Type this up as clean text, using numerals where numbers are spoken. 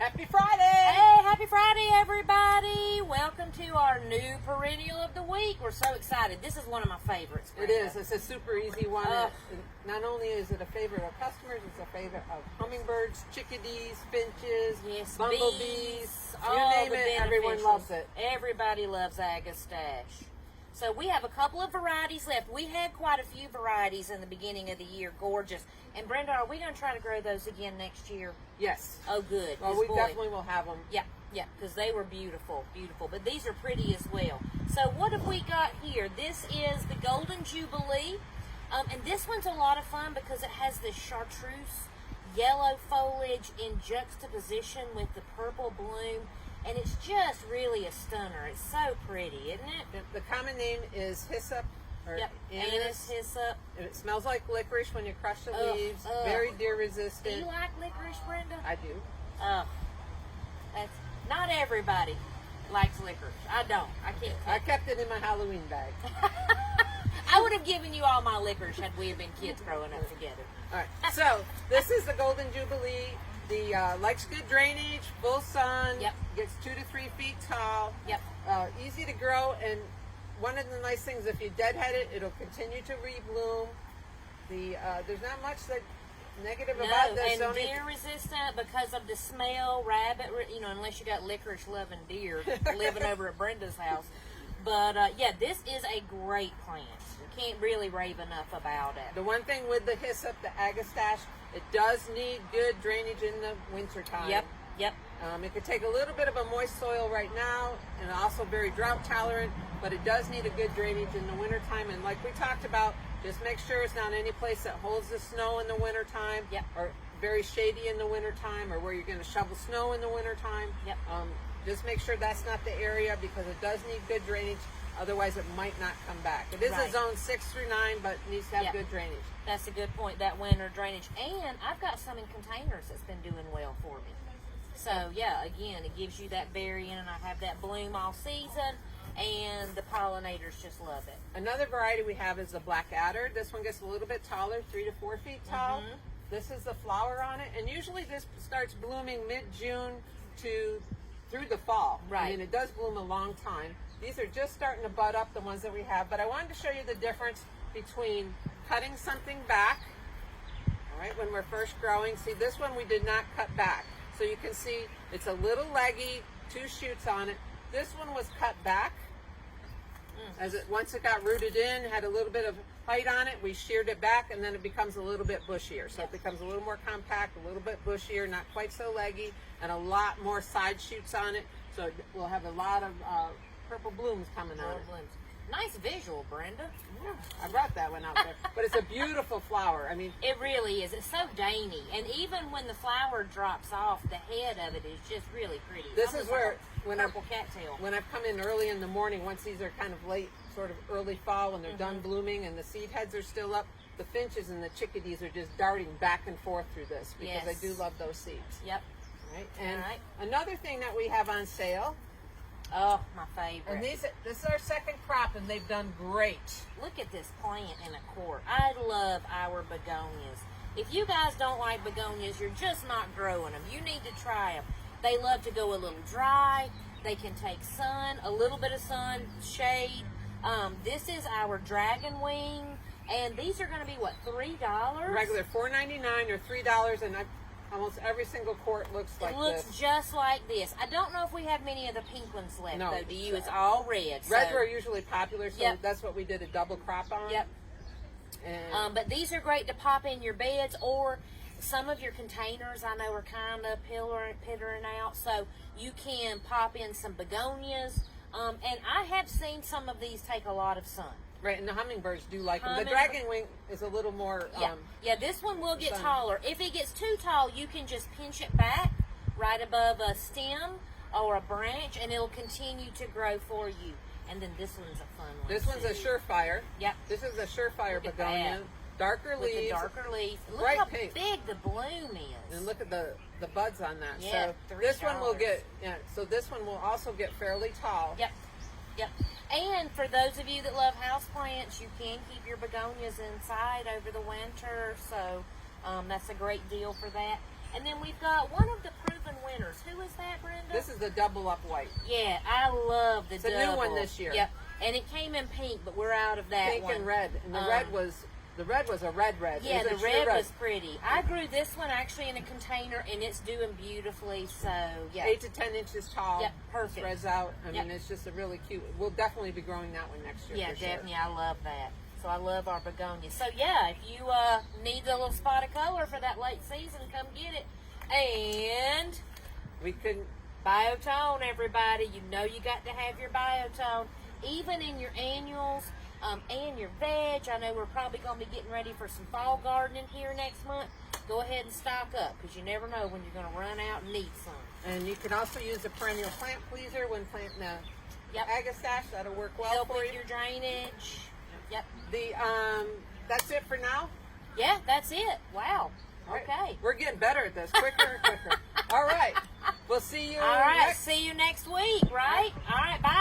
Happy Friday! Hey, happy Friday, everybody! Welcome to our new perennial of the week. We're so excited. This is one of my favorites. It is. It's a super easy one. Not only is it a favorite of customers, it's a favorite of hummingbirds, chickadees, finches, yes, bumblebees. bees, you name it, everyone loves it. Everybody loves Agastache. So we have a couple of varieties left. We had quite a few varieties in the beginning of the year. Gorgeous. And Brenda, are we going to try to grow those again next year? Yes. Oh, good. Well, we definitely will have them. Yeah, because they were beautiful, beautiful. But these are pretty as well. So what have we got here? This is the Golden Jubilee. And this one's a lot of fun because it has this chartreuse yellow foliage in juxtaposition with the purple bloom. And it's just really a stunner. It's so pretty, isn't it? The common name is hyssop. Anise hyssop. And it smells like licorice when you crush the leaves. Very deer resistant. Do you like licorice, Brenda? I do. That's not everybody likes licorice. I don't. I can't. I kept it in my Halloween bag. I would have given you all my licorice had we have been kids growing up together. All right. So this is the Golden Jubilee. The likes good drainage, full sun. Yep. Gets 2 to 3 feet tall. Yep. Easy to grow, and one of the nice things, if you deadhead it, it'll continue to rebloom. There's not much that negative about this. And deer resistant because of the smell. Rabbit, unless you got licorice loving deer living over at Brenda's house. But yeah, this is a great plant. You can't really rave enough about it. The one thing with the hyssop, the Agastache, it does need good drainage in the wintertime. Yep. It could take a little bit of a moist soil right now, and also very drought tolerant, but it does need a good drainage in the wintertime. And like we talked about, just make sure it's not any place that holds the snow in the wintertime, or very shady in the wintertime, or where you're going to shovel snow in the wintertime. Just make sure that's not the area, because it does need good drainage. Otherwise, it might not come back. It is a zone 6 through 9, but it needs to have good drainage. That's a good point, that winter drainage. And I've got some in containers that's been doing well for me. So, yeah, again, it gives you that berry in, and I have that bloom all season, and the pollinators just love it. Another variety we have is the Black Adder. This one gets a little bit taller, 3 to 4 feet tall. This is the flower on it, and usually this starts blooming mid-June through the fall. I mean, it does bloom a long time. These are just starting to bud up, the ones that we have, but I wanted to show you the difference between cutting something back, all right, when we're first growing. See, this one we did not cut back. So you can see it's a little leggy, 2 shoots on it. This one was cut back. Once it got rooted in, had a little bit of height on it, we sheared it back, and then it becomes a little bit bushier. So it becomes a little more compact, a little bit bushier, not quite so leggy, and a lot more side shoots on it. So we'll have a lot of purple blooms coming on it. Nice visual, Brenda. Yeah, I brought that one out there. But it's a beautiful flower. I mean, it really is. It's so dainty. And even when the flower drops off, the head of it is just really pretty. This is where, when I've come in early in the morning, once these are kind of late, sort of early fall, when they're done blooming and the seed heads are still up, the finches and the chickadees are just darting back and forth through this, because I do love those seeds. Yep. Right? And another thing that we have on sale. Oh, my favorite. And this is our second crop, and they've done great. Look at this plant in a quart. I love our begonias. If you guys don't like begonias, you're just not growing them. You need to try them. They love to go a little dry. They can take sun, a little bit of sun, shade. This is our dragon wing, and these are going to be, what, $3? Regular $4.99 or $3, and almost every single quart looks like this. It looks just like this. I don't know if we have many of the pink ones left, though. Do you? It's all red. Reds are usually popular, so that's what we did a double crop on. And but these are great to pop in your beds, or some of your containers I know are kind of pittering out, so you can pop in some begonias. And I have seen some of these take a lot of sun. Right, and the hummingbirds do like them. The dragon wing is a little more... this one will get taller. If it gets too tall, you can just pinch it back right above a stem or a branch, and it'll continue to grow for you. And then this one's a fun one. This one's a surefire. Yep. This is a surefire begonia. Darker leaves. With the darker leaves. Look bright how pink. big the bloom is. And look at the buds on that. Yeah, so this one will get... so this one will also get fairly tall. Yep. And for those of you that love houseplants, you can keep your begonias inside over the winter, so that's a great deal for that. And then we've got one of the proven winners. Who is the double up white. Yeah, I love the double. It's a new one this year. Yep, and it came in pink, but we're out of that Pink one. and red, and the red was a red. Yeah, It the was a red true was pretty. I grew this one actually in a container, and it's doing beautifully. So yeah, 8 to 10 inches tall. Yep, perfect. Spreads out. I Yep. mean, it's just a really cute. We'll definitely be growing that one next year. yeah, for sure. definitely. I love that. So I love our begonias. So yeah, if you need a little spot of color for that late season, come get it. And We couldn't. biotone, everybody. You know you got to have your biotone, even in your annuals and your veg. I know we're probably going to be getting ready for some fall gardening here next month. Go ahead and stock up because you never know when you're going to run out and need some. And you can also use a perennial plant pleaser when planting a Yep. Agastache. That'll work well Help for with you. your drainage. Yep. The that's it for now. Yeah, that's it. Wow. All right. Okay. We're getting better at this, quicker and quicker. All right. We'll see you All right. next See you next week, right? All right. Bye.